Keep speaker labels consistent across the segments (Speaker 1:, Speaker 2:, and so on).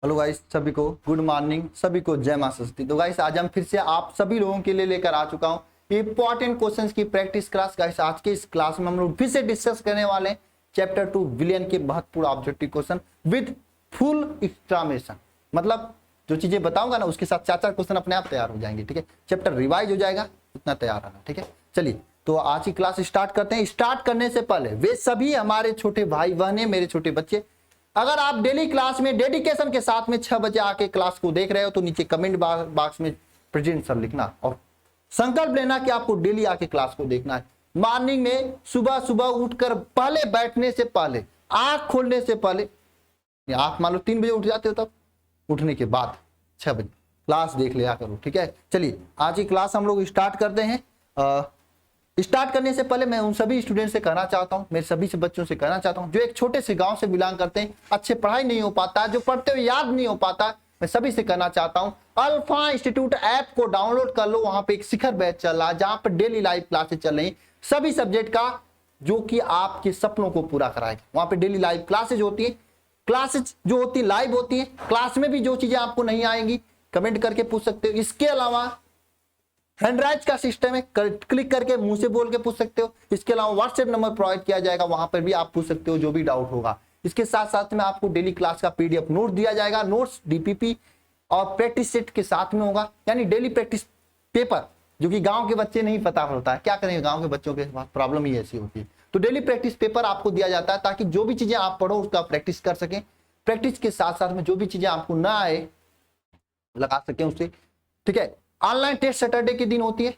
Speaker 1: Hello guys, सभी को good morning, सभी को जय मां सरस्वती। तो गाइस आज हम फिर से आप सभी लोगों के लिए लेकर आ चुका हूं इंपॉर्टेंट क्वेश्चंस की प्रैक्टिस क्लास। गाइस आज के इस क्लास में हम लोग फिर से डिस्कस करने वाले हैं चैप्टर 2 विलियन के महत्वपूर्ण objective question with full explanation. मतलब जो चीजें बताऊंगा ना उसके साथ 4-4 क्वेश्चन अपने आप तैयार हो जाएंगे। ठीक है, चैप्टर रिवाइज हो जाएगा, उतना तैयार रहना। ठीक है, चलिए तो आज की क्लास स्टार्ट करते हैं। स्टार्ट करने से पहले वे सभी हमारे छोटे भाई बहने, मेरे छोटे बच्चे, अगर आप डेली क्लास में डेडिकेशन के साथ में 6 बजे आके क्लास को देख रहे हो तो नीचे कमेंट बॉक्स में प्रेजेंट सर लिखना और संकल्प लेना कि आपको डेली आके क्लास को देखना है। मॉर्निंग में सुबह सुबह उठकर पहले बैठने से पहले, आंख खोलने से पहले, आंख मान लो 3 बजे उठ जाते हो तब उठने के बाद 6 बजे क्लास देख लिया करो। ठीक है, चलिए आज की क्लास हम लोग स्टार्ट करते हैं। स्टार्ट करने से पहले मैं उन सभी स्टूडेंट से कहना चाहता हूं, मेरे सभी से बच्चों से कहना चाहता हूं जो एक छोटे से गांव से बिलोंग करते हैं, अच्छे पढ़ाई नहीं हो पाता, जो पढ़ते हुए याद नहीं हो पाता, मैं सभी से कहना चाहता हूं अल्फा इंस्टीट्यूट ऐप को डाउनलोड कर लो। वहां पे एक शिखर बैच चल रहा है जहां पर डेली लाइव क्लासेस चल रही सभी सब्जेक्ट का, जो कि आपके सपनों को पूरा कराएगा। वहां पे डेली लाइव क्लासेज होती है, क्लासेज जो होती है लाइव होती है। क्लास में भी जो चीजें आपको नहीं आएंगी कमेंट करके पूछ सकते हो। इसके अलावा हैंडराइज का सिस्टम है, क्लिक करके मुंह से बोल के पूछ सकते हो। इसके अलावा व्हाट्सएप नंबर प्रोवाइड किया जाएगा, वहां पर भी आप पूछ सकते हो जो भी डाउट होगा। इसके साथ साथ में आपको डेली क्लास का पीडीएफ नोट दिया जाएगा, नोट्स डीपीपी और प्रैक्टिस सेट के साथ में होगा, यानी डेली प्रैक्टिस पेपर, जो कि गांव के बच्चे नहीं पता होता है। क्या करेंगे, गांव के बच्चों के पास प्रॉब्लम ही ऐसी होती है। तो डेली प्रैक्टिस पेपर आपको दिया जाता है ताकि जो भी चीजें आप पढ़ो उसका प्रैक्टिस कर सकें। प्रैक्टिस के साथ साथ में जो भी चीजें आपको ना आए लगा सकें उससे। ठीक है, ऑनलाइन टेस्ट सैटरडे के दिन होती है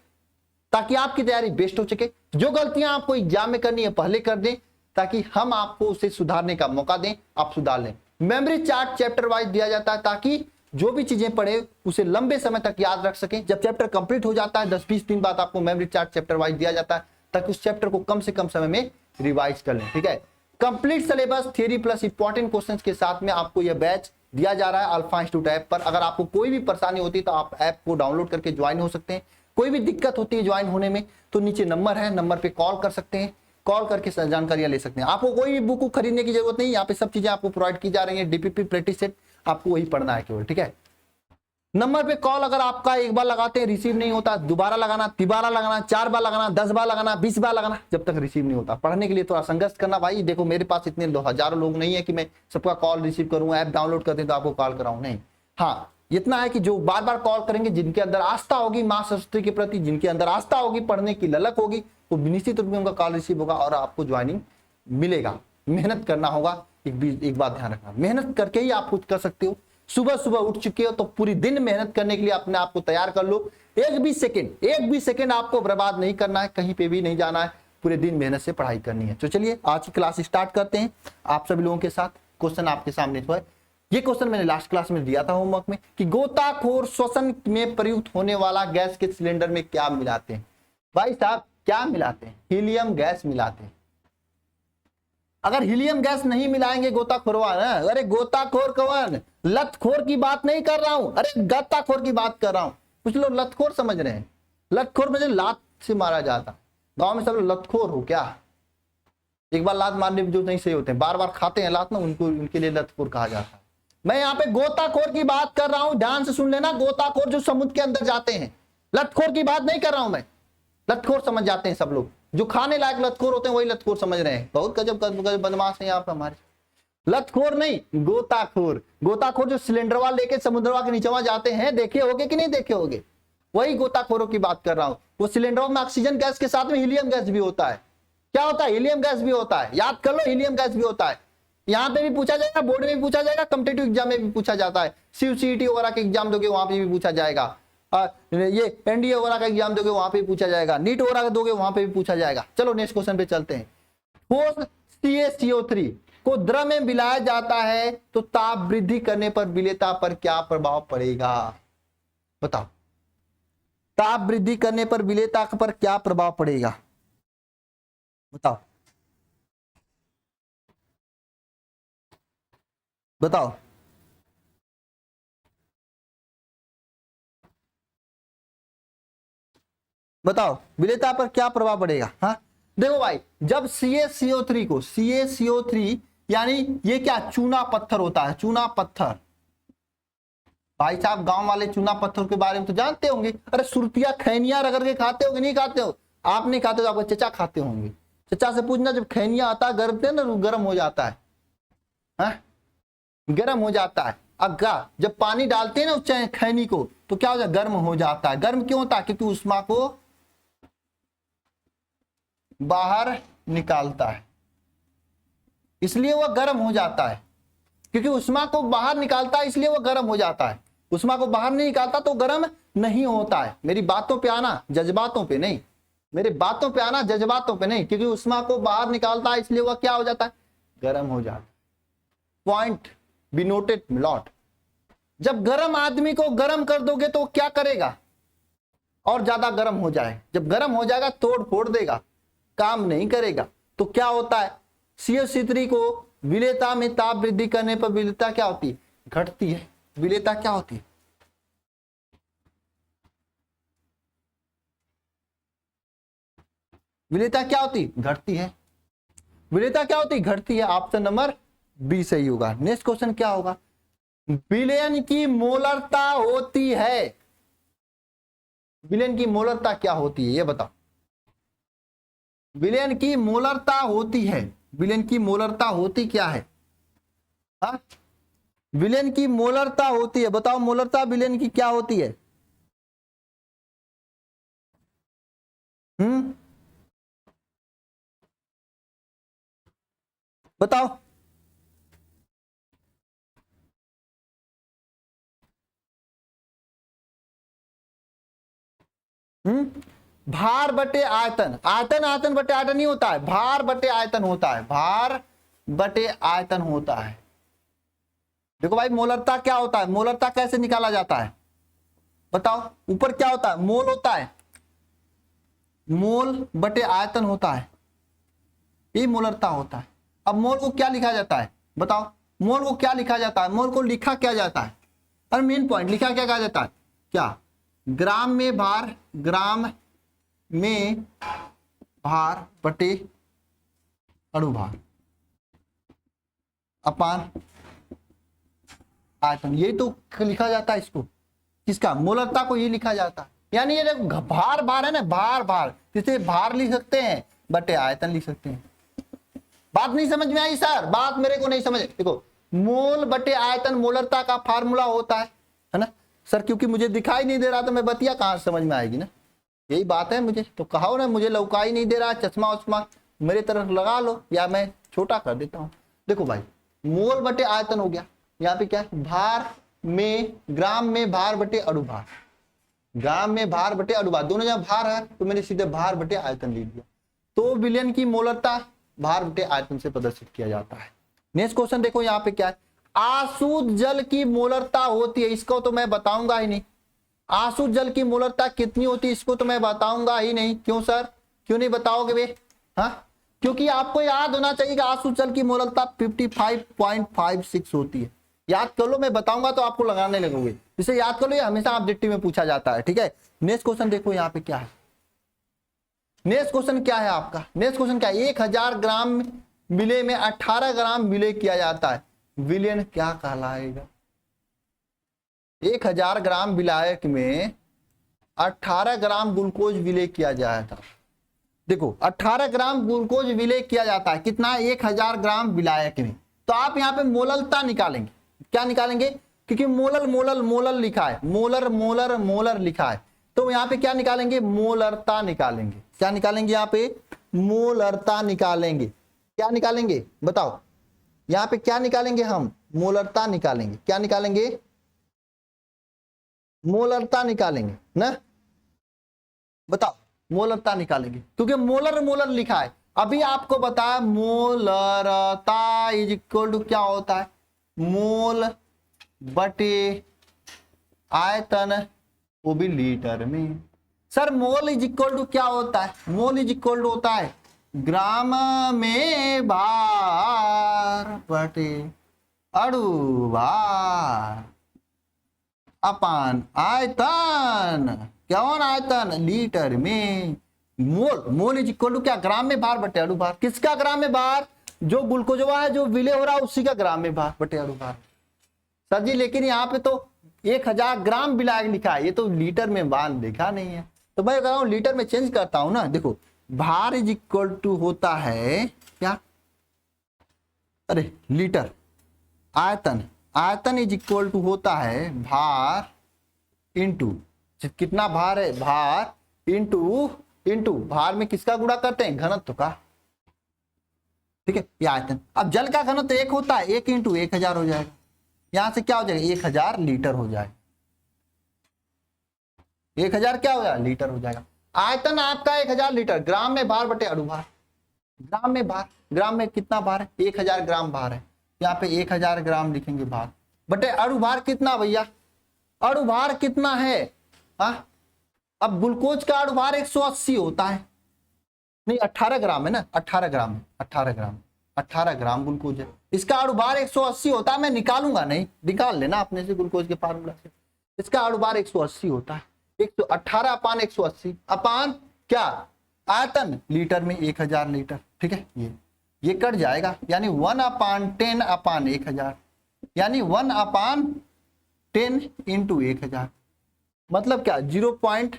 Speaker 1: ताकि आपकी तैयारी बेस्ट हो सके। जो गलतियां आपको एग्जाम में करनी है पहले कर दें ताकि हम आपको उसे सुधारने का मौका दें, आप सुधार लें। मेमोरी चार्ट चैप्टर वाइज दिया जाता है ताकि जो भी चीजें पढ़े उसे लंबे समय तक याद रख सकें। जब चैप्टर कंप्लीट हो जाता है 10-20 दिन बाद आपको मेमोरी चार्ट चैप्टर वाइज दिया जाता है ताकि उस चैप्टर को कम से कम समय में रिवाइज कर लें। ठीक है, complete syllabus theory plus important questions के साथ में आपको यह बैच दिया जा रहा है अल्फा इंस्टीट्यूट ऐप पर। अगर आपको कोई भी परेशानी होती है तो आप ऐप को डाउनलोड करके ज्वाइन हो सकते हैं। कोई भी दिक्कत होती है ज्वाइन होने में तो नीचे नंबर है, नंबर पे कॉल कर सकते हैं, कॉल करके जानकारियां ले सकते हैं। आपको कोई भी बुक खरीदने की जरूरत नहीं, यहाँ पे सब चीजें आपको प्रोवाइड की जा रही है। डीपीपी प्रैक्टिस सेट आपको वही पढ़ना है केवल। ठीक है, नंबर पे कॉल अगर आपका एक बार लगाते हैं रिसीव नहीं होता, दोबारा लगाना, तिबारा लगाना, 4 बार लगाना, 10 बार लगाना, 20 बार लगाना, जब तक रिसीव नहीं होता। पढ़ने के लिए थोड़ा संघर्ष करना भाई। देखो मेरे पास इतने हजारों लोग नहीं है कि मैं सबका कॉल रिसीव करूँ, ऐप डाउनलोड करते तो आपको कॉल कराऊं, नहीं। हाँ, इतना है कि जो बार बार कॉल करेंगे, जिनके अंदर आस्था होगी माँ सरस्वती के प्रति, जिनके अंदर आस्था होगी, पढ़ने की ललक होगी, वो निश्चित रूप में उनका कॉल रिसीव होगा और आपको ज्वाइनिंग मिलेगा। मेहनत करना होगा, एक बात ध्यान रखना, मेहनत करके ही आप कुछ कर सकते हो। सुबह सुबह उठ चुके हो तो पूरी दिन मेहनत करने के लिए अपने आप को तैयार कर लो। एक भी सेकंड आपको बर्बाद नहीं करना है, कहीं पे भी नहीं जाना है, पूरे दिन मेहनत से पढ़ाई करनी है। तो चलिए आज की क्लास स्टार्ट करते हैं आप सभी लोगों के साथ। क्वेश्चन आपके सामने तो है, ये क्वेश्चन मैंने लास्ट क्लास में दिया था होमवर्क में कि गोताखोर श्वसन में प्रयुक्त होने वाला गैस के सिलेंडर में क्या मिलाते हैं। भाई साहब क्या मिलाते हैं? हीलियम गैस मिलाते हैं। अगर हीलियम गैस नहीं मिलाएंगे गोताखोरवा ना, अरे गोताखोर कौन, लतखोर की बात नहीं कर रहा हूं, अरे गत्ताखोर की बात कर रहा हूं। कुछ लोग लतखोर समझ रहे हैं, लतखोर मुझे लात से मारा जाता। गांव में सब लोग लतखोर हो क्या? एक बार लात मारने जो नहीं सही होते हैं, बार बार खाते हैं लात ना, उनको उनके लिए लतखोर कहा जाता है। मैं यहाँ पे गोताखोर की बात कर रहा हूं, ध्यान से सुन लेना। गोताखोर जो समुद्र के अंदर जाते हैं, लतखोर की बात नहीं कर रहा हूं मैं। लतखोर समझ जाते हैं सब लोग, जो खाने लायक लतखोर होते हैं वही लतखोर समझ रहे हैं। बहुत गजब बदमाश है यहाँ पे हमारे। लतखोर नहीं, गोताखोर। गोताखोर जो सिलेंडरवा लेके समुद्रवा के नीचे जाते हैं, देखे होगे कि नहीं देखे होगे, वही गोताखोरों की बात कर रहा हूं। वो सिलेंडरों में ऑक्सीजन गैस के साथ में हीलियम गैस भी होता है। क्या होता है? हीलियम गैस भी होता है, याद कर लो, हीलियम गैस भी होता है। यहाँ पे भी पूछा जाएगा, बोर्ड में भी पूछा जाएगा, कॉम्पिटिटिव एग्जाम में भी पूछा जाता है। सीईटी वगैरह के एग्जाम दोगे वहां पे भी पूछा जाएगा, ये एनडीए वगैरह का एग्जाम दोगे वहां पे भी पूछा जाएगा, नीट वगैरह दोगे वहां पे भी पूछा जाएगा। चलो नेक्स्ट क्वेश्चन पे चलते हैं। ठोस CaCO3 को द्रव में मिलाया जाता है तो ताप वृद्धि करने पर विलेयता पर क्या प्रभाव पड़ेगा? बताओ, ताप वृद्धि करने पर विलेयता पर क्या प्रभाव पड़ेगा? बताओ बताओ। बताओ विलेयता पर क्या प्रभाव पड़ेगा? हाँ देखो भाई, जब CaCO3 यानी ये क्या चूना पत्थर होता है, चूना पत्थर, भाई साहब गांव वाले चूना पत्थर के बारे में तो जानते होंगे। अरे सुरतिया खैनिया रगड़ के खाते हो कि नहीं खाते हो? आप नहीं खाते तो आपके चचा खाते होंगे। चचा से पूछना, जब खैनिया आता है गर्म ना, गर्म हो जाता है, गर्म हो जाता है। अग्गा जब पानी डालते हैं ना उस खैनी को तो क्या हो जाता है? गर्म हो जाता है। गर्म क्यों होता है? क्योंकि उष्मा को बाहर निकालता है, इसलिए वह गर्म हो जाता है। क्योंकि उष्मा को बाहर निकालता है इसलिए वह गर्म हो जाता है। उष्मा को बाहर नहीं निकालता तो गर्म नहीं होता है। मेरी बातों पे आना, जज्बातों पे नहीं। मेरी बातों पे आना, जज्बातों पे नहीं। क्योंकि उष्मा को बाहर निकालता है इसलिए वह क्या हो जाता है? गर्म हो जाता है। पॉइंट बी नोटेड मिलॉट। जब गर्म आदमी को गर्म कर दोगे तो क्या करेगा? और ज्यादा गर्म हो जाए। जब गर्म हो जाएगा तोड़ फोड़ देगा, काम नहीं करेगा। तो क्या होता है? CO3 को विलेयता में ताप वृद्धि करने पर विलेयता क्या होती है? घटती है। विलेयता क्या होती है? विलेयता क्या होती है? घटती है। विलेयता क्या होती है? घटती है। ऑप्शन नंबर बी सही होगा। नेक्स्ट क्वेश्चन क्या होगा? विलयन की मोलरता होती है। विलयन की मोलरता क्या होती है ये बताओ। विलयन की मोलरता होती है। विलयन की मोलरता होती क्या है? हाँ, विलयन की मोलरता होती है। बताओ मोलरता विलयन की क्या होती है? बताओ। भार बटे आयतन। आयतन आयतन बटे आयतन नहीं होता है, भार बटे आयतन होता है। भार बटे आयतन होता है। देखो भाई मोलरता क्या होता है? मोलरता कैसे निकाला जाता है बताओ। ऊपर क्या होता है? मोल होता है। मोल बटे आयतन होता है, ये मोलरता होता है। अब मोल को क्या लिखा जाता है बताओ। मोल को क्या लिखा जाता है? मोल को लिखा क्या जाता है? और मेन पॉइंट लिखा क्या कहा जाता है? क्या? ग्राम में भार, ग्राम में भार बटे अणुभार अपान आयतन। यही तो लिखा जाता है इसको। किसका? मोलरता को ये लिखा जाता है। यानी ये भार भार है ना, भार भार, जिसे भार लिख सकते हैं बटे आयतन लिख सकते हैं। बात नहीं समझ में आई सर? बात मेरे को नहीं समझ। देखो मोल बटे आयतन मोलरता का फार्मूला होता है ना सर। क्योंकि मुझे दिखाई नहीं दे रहा तो मैं बतिया कहां से समझ में आएगी ना। यही बात है। मुझे तो कहो ना, मुझे लौकाई नहीं दे रहा, चश्मा उस्मा मेरे तरफ लगा लो या मैं छोटा कर देता हूं। देखो भाई मोल बटे आयतन हो गया। यहाँ पे क्या है? भार में, ग्राम में भार बटे अणुभार। ग्राम में भार बटे अणुभार, दोनों जगह भार है तो मैंने सीधे भार बटे आयतन लिख दिया। तो विलयन की मोलरता भार बटे आयतन से प्रदर्शित किया जाता है। नेक्स्ट क्वेश्चन देखो यहाँ पे क्या है? आशुद्ध जल की मोलरता होती है। इसको तो मैं बताऊंगा ही नहीं। आशुद्ध जल की मोलरता कितनी होती है इसको तो मैं बताऊंगा ही नहीं। क्यों सर? क्यों नहीं बताओगे बे? हाँ, क्योंकि आपको याद होना चाहिए कि आशुद्ध जल की मोलरता 55.56 होती है। याद कर लो, मैं बताऊंगा तो आपको लगाने लगोगे। इसे याद कर लो, ये हमेशा ऑब्जेक्टिव में पूछा जाता है। ठीक है, नेक्स्ट क्वेश्चन देखो यहाँ पे क्या है। नेक्स्ट क्वेश्चन क्या है आपका? नेक्स्ट क्वेश्चन क्या है? 1000 ग्राम विलेय में 18 ग्राम विलेय किया जाता है। विलयन क्या कहलाएगा? 1000 ग्राम विलायक में 18 ग्राम ग्लूकोज विलेय किया जाता है। देखो 18 ग्राम ग्लूकोज विलेय किया जाता है। कितना? 1000 ग्राम विलायक में। तो आप यहाँ पे मोललता निकालेंगे। क्या निकालेंगे? क्योंकि मोलल मोलल मोलल लिखा है, मोलर मोलर मोलर लिखा है, तो यहाँ पे क्या निकालेंगे? मोलरता निकालेंगे। क्या निकालेंगे? यहाँ पे मोलरता निकालेंगे। क्या निकालेंगे बताओ? यहाँ पे क्या निकालेंगे हम? मोलरता निकालेंगे। क्या निकालेंगे? मोलरता निकालेंगे ना। बताओ मोलरता निकालेंगे क्योंकि मोलर मोलर लिखा है। अभी आपको बताया मोलरता इज इक्वल टू क्या होता है? मोल बटे आयतन, वो भी लीटर में। Sir mole is equal to क्या होता है? मोल इज इक्वल टू होता है ग्राम में भार बटे अणुभार अपान आयतन। कौन आयतन? लीटर में। मोल, मोल इज इक्वल टू क्या? ग्राम में भार बटे अणुभार। किसका ग्राम में भार? जो ग्लूकोजवा है जो विलय हो रहा है उसी का ग्राम में भार बटे अणुभार। सर जी लेकिन यहाँ पे तो 1000 ग्राम विलायक लिखा है, ये तो लीटर में बाल लिखा नहीं है, तो मैं कह रहा हूं लीटर में चेंज करता हूं ना। देखो भार इज इक्वल टू होता है क्या, अरे लीटर, आयतन, आयतन इज इक्वल टू होता है भार इंटू, कितना भार है, भार इंटू, इंटू भार में किसका गुणा करते हैं, घनत्व का, ठीक है, ये आयतन। अब जल का घनत्व 1 होता है, 1 इंटू 1000 हो जाएगा, यहां से क्या हो जाएगा 1000 लीटर हो जाएगा, 1000 क्या हो जाएगा लीटर हो जाएगा। आयतन आपका 1000 लीटर, ग्राम में भार बटे अणुभार, ग्राम में भार, ग्राम में कितना भार है 1000 ग्राम भार है, यहाँ पे 1000 ग्राम लिखेंगे भार, बटे अणुभार कितना भैया, अणुभार कितना है, हाँ अब ग्लूकोज का अणुभार 180 होता है, नहीं 18 ग्राम है ना, 18 ग्राम है, 18 ग्राम, 18 ग्राम ग्लूकोज है, इसका अणुभार 180 होता है, मैं निकालूंगा नहीं, निकाल लेना अपने से ग्लूकोज के फार्मूला से, इसका अणुभार 180 होता है, 118 अपान 180 अपान क्या, आयतन लीटर में 1000 लीटर, ठीक है, ये कट जाएगा, यानी 1/10 अपान 1000, यानी 1/10 इंटू 1000, मतलब क्या 0 पॉइंट,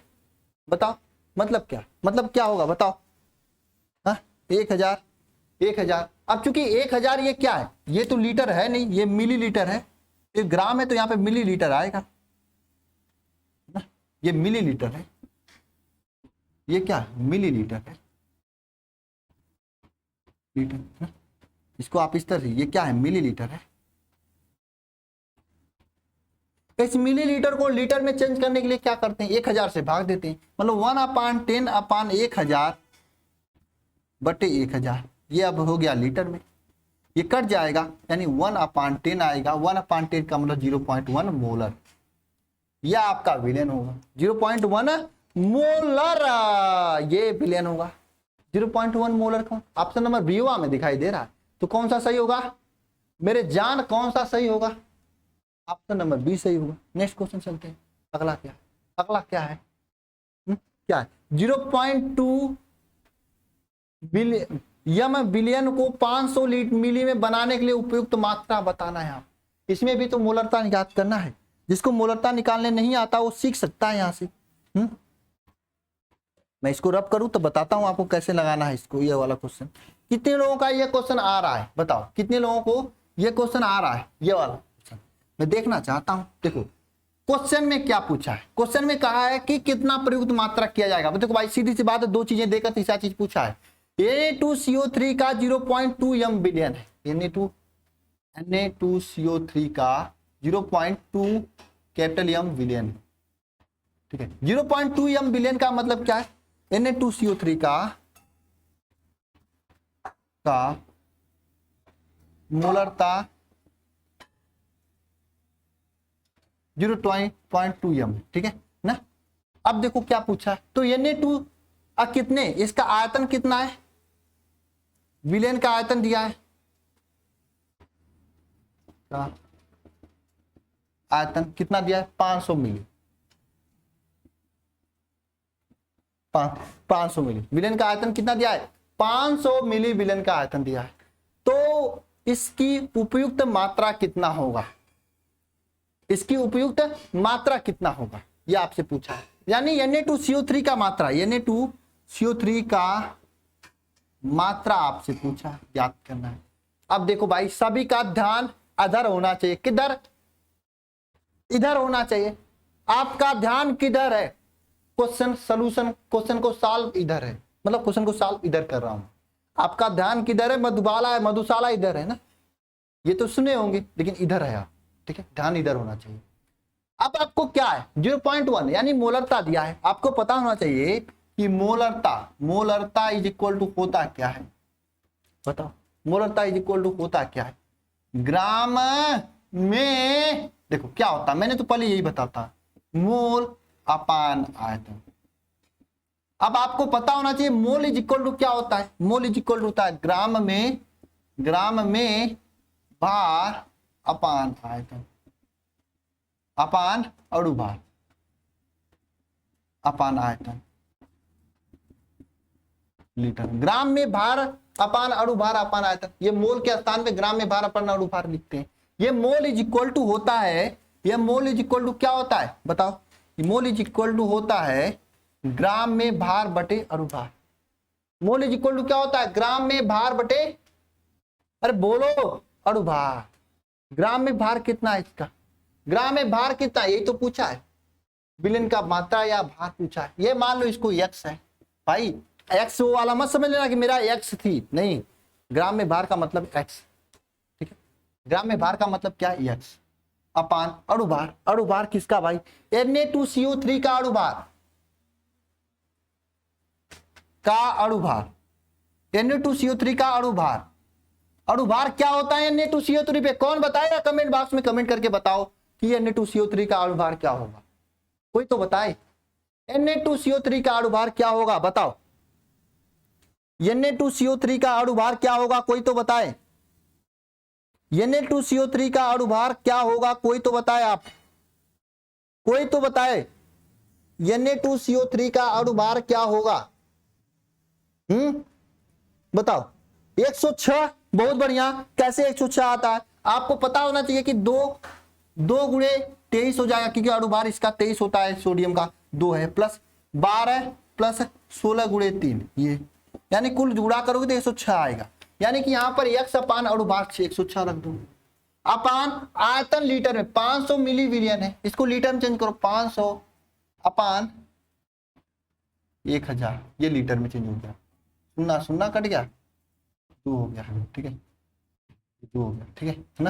Speaker 1: बताओ मतलब क्या होगा बताओ, हाँ 1000, अब चूंकि 1000 ये क्या है, ये तो लीटर है नहीं, ये मिलीलीटर है, ये ग्राम है तो यहाँ पे मिलीलीटर आएगा ना, ये मिलीलीटर है, ये क्या है मिलीलीटर है, लीटर ना? इसको आप इस तरह से, ये क्या है मिलीलीटर है, इस मिलीलीटर को लीटर में चेंज करने के लिए क्या करते हैं 1000 से भाग देते हैं, मतलब 1/10 अपान 1000 बटे 1000, ये अब हो गया लीटर में, ये कट जाएगा, यानी 1/10 आएगा, 1/10 का मतलब 0.1 मोलर, यह आपका विलयन होगा, 0.1 मोलर, ये विलयन होगा 0.1 मोलर। कौन ऑप्शन नंबर बी में दिखाई दे रहा है, तो कौन सा सही होगा मेरे जान, कौन सा सही होगा, ऑप्शन नंबर बी सही होगा। नेक्स्ट क्वेश्चन चलते हैं, अगला क्या है, क्या है 0.2 बिलियन, यम बिलियन को 500 मिली में बनाने के लिए उपयुक्त मात्रा बताना है। आप इसमें भी तो मोलरता निकाल करना है, जिसको मोलरता निकालने नहीं आता वो सीख सकता है यहाँ से। मैं इसको रब करूं तो बताता हूं आपको कैसे लगाना है इसको, ये वाला क्वेश्चन। कितने लोगों का ये क्वेश्चन आ रहा है बताओ, कितने लोगों को ये क्वेश्चन आ रहा है, ये वाला क्वेश्चन मैं देखना चाहता हूं। देखो क्वेश्चन में क्या पूछा है, क्वेश्चन में कहा है कि कितना प्रयुक्त मात्रा किया जाएगा। देखो भाई सीधी सी बात है, दो चीजें देकर तीसरा चीज पूछा है। Na2CO3 का 0.2 यम बिलियन है, Na2CO3 का 0.2 कैपिटल यम बिलियन, ठीक है। 0.2 यम बिलियन का मतलब क्या है, Na2CO3 का मोलरता 0.2 यम, ठीक है ना। अब देखो क्या पूछा है, तो Na2 कितने, इसका आयतन कितना है, विलयन का आयतन दिया है, आयतन कितना दिया है 500 मिली, 500 मिली, विलयन का आयतन कितना दिया है 500 मिली विलयन का आयतन दिया है। तो इसकी उपयुक्त मात्रा कितना होगा, इसकी उपयुक्त मात्रा कितना होगा यह आपसे पूछा है। यानी Na2CO3 का मात्रा, Na2CO3 का मात्रा आपसे पूछा, याद करना है। अब देखो भाई सभी का ध्यान इधर होना चाहिए, किधर, इधर होना चाहिए। आपका ध्यान किधर है, क्वेश्चन सॉल्यूशन, क्वेश्चन को सॉल्व इधर है, मतलब क्वेश्चन को सॉल्व इधर कर रहा हूं। आपका ध्यान किधर है, मधुबाला है, मधुशाला इधर है ना, ये तो सुने होंगे लेकिन इधर है आप, ठीक है, ध्यान इधर होना चाहिए। अब आपको क्या है 0.1 यानी मोलरता दिया है, आपको पता होना चाहिए कि मोलरता इज इक्वल टू होता क्या है, बताओ मोलरता इज इक्वल टू होता क्या है ग्राम में। देखो क्या होता, मैंने तो पहले यही बताता, मोल अपान आयतन। अब आपको पता होना चाहिए मोल इज इक्वल टू क्या होता है, मोल इज इक्वल टू होता है ग्राम में भार अपान आयतन, अपान अणुभार, अपान आयतन लीटर। ग्राम में भार अपान अणुभार अपान आयतन, ये मोल के स्थान पे ग्राम में भार अपान अणुभार लिखते हैं। ये मोल इज इक्वल टू होता है ये मोल इज इक्वल टू क्या होता है बताओ? मोल इज इक्वल टू होता है ग्राम में भार बटे अणुभार। मोल इज इक्वल टू क्या होता है? ग्राम में भार बटे, अरे बोलो, अणुभार। ग्राम में भार कितना है इसका? ग्राम में भार कितना है यही तो पूछा है, विलयन का मात्रा या भार पूछा है। ये मान लो इसको x है भाई, x वो वाला मत समझ लेना कि मेरा x थी, नहीं, ग्राम में भार का मतलब x, ठीक है। ग्राम में भार का मतलब क्या है? x अपान अणुभार। अणुभार किसका भाई? Na2CO3 का अणुभार, का अणुभार, Na2CO3 का अणुभार। अणुभार क्या होता है Na2CO3 पे? कौन बताएगा? कमेंट बॉक्स में कमेंट करके बताओ कि Na2CO3 का अणुभार क्या होगा। कोई तो बताए Na2CO3 का अणुभार क्या होगा, बताओ। Na2CO3 का अणुभार क्या होगा, कोई तो बताए। Na2CO3 का अणुभार क्या होगा, कोई तो बताए। आप कोई तो बताए Na2CO3 का अणुभार क्या होगा? बताओ। 106, बहुत बढ़िया। कैसे 106 आता है? आपको पता होना चाहिए कि 2 गुणे 23 हो जाएगा, क्योंकि अणुभार इसका 23 होता है, सोडियम का 2 है, प्लस 12 प्लस 16 गुणे 3, ये यानी कुल जुड़ा करोगे तो 106 आएगा। यानी कि यहाँ पर x अपान अणुभार 106 रख दो। अपान आयतन लीटर में 500 मिली विलियन है, इसको लीटर में चेंज करो, 500 अपान 1000, ये लीटर में चेंज हो गया। सुनना सुनना कट गया, 2 हो गया, ठीक है, 2 हो गया, ठीक है ना।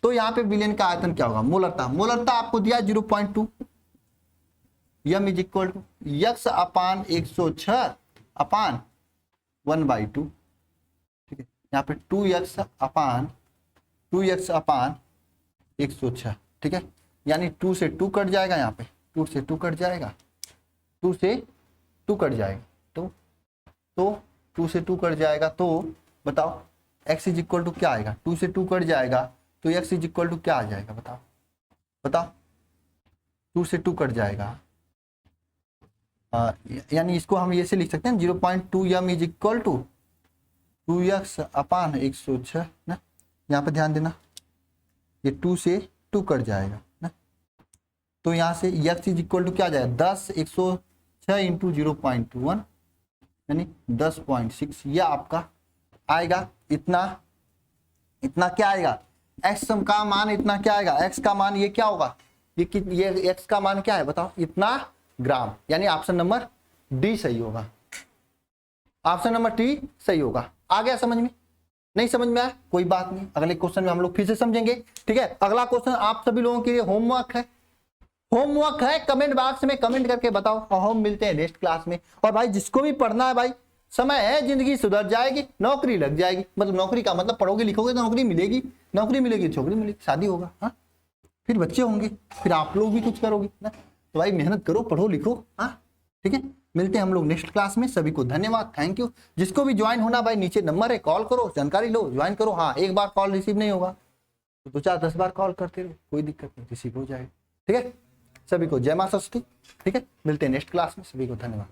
Speaker 1: तो यहाँ पे विलयन का आयतन क्या होगा? मोलरता। मोलरता आपको दिया 0.2, यम इज इक्वल टू x अपान 106 अपान 1/2, ठीक है। यहाँ पे 2x अपान 106, ठीक है। यानी 2 से 2 कट जाएगा, यहाँ पे 2 से 2 कट जाएगा, 2 से 2 कट जाएगा, तो 2 से 2 कट जाएगा, तो बताओ x इज इक्वल टू क्या आएगा? 2 से 2 कट जाएगा तो x इज इक्वल टू क्या आ जाएगा? बताओ बताओ। 2 से 2 कट जाएगा, यानी इसको हम ये से लिख सकते हैं 0.2 m is equal to 2x upon 106 ना। यहाँ पे ध्यान देना, ये 2 से 2 कट जाएगा ना, तो यहाँ से x इज इक्वल टू क्या आ जाएगा? 10 106 इंटू 0.21 यानी 10.6, ये आपका आएगा। इतना क्या आएगा? x का मान इतना क्या आएगा? x का मान ये क्या होगा? ये x का मान क्या है बताओ? इतना ग्राम। यानी ऑप्शन नंबर डी सही होगा, ऑप्शन नंबर डी सही होगा। आ गया समझ में? नहीं समझ में आया कोई बात नहीं, अगले क्वेश्चन में हम लोग फिर से समझेंगे, ठीक है। अगला क्वेश्चन आप सभी लोगों के लिए होमवर्क है, कमेंट बॉक्स में कमेंट करके बताओ, और हम मिलते हैं नेक्स्ट क्लास में। और भाई जिसको भी पढ़ना है भाई, समय है, जिंदगी सुधर जाएगी, नौकरी लग जाएगी, मतलब नौकरी का मतलब पढ़ोगे लिखोगे तो नौकरी मिलेगी, नौकरी मिलेगी छोकरी मिलेगी, शादी होगा, हाँ, फिर बच्चे होंगे, फिर आप लोग भी कुछ करोगे ना। तो भाई मेहनत करो, पढ़ो लिखो, हाँ, ठीक है। मिलते हैं हम लोग नेक्स्ट क्लास में। सभी को धन्यवाद, थैंक यू। जिसको भी ज्वाइन होना भाई, नीचे नंबर है, कॉल करो, जानकारी लो, ज्वाइन करो। हाँ, एक बार कॉल रिसीव नहीं होगा तो 2 4 10 बार कॉल करते रहो, कोई दिक्कत नहीं, रिसीव हो जाएगा, ठीक है। सभी को जय मां सरस्वती, ठीक है। मिलते हैं नेक्स्ट क्लास में, सभी को धन्यवाद।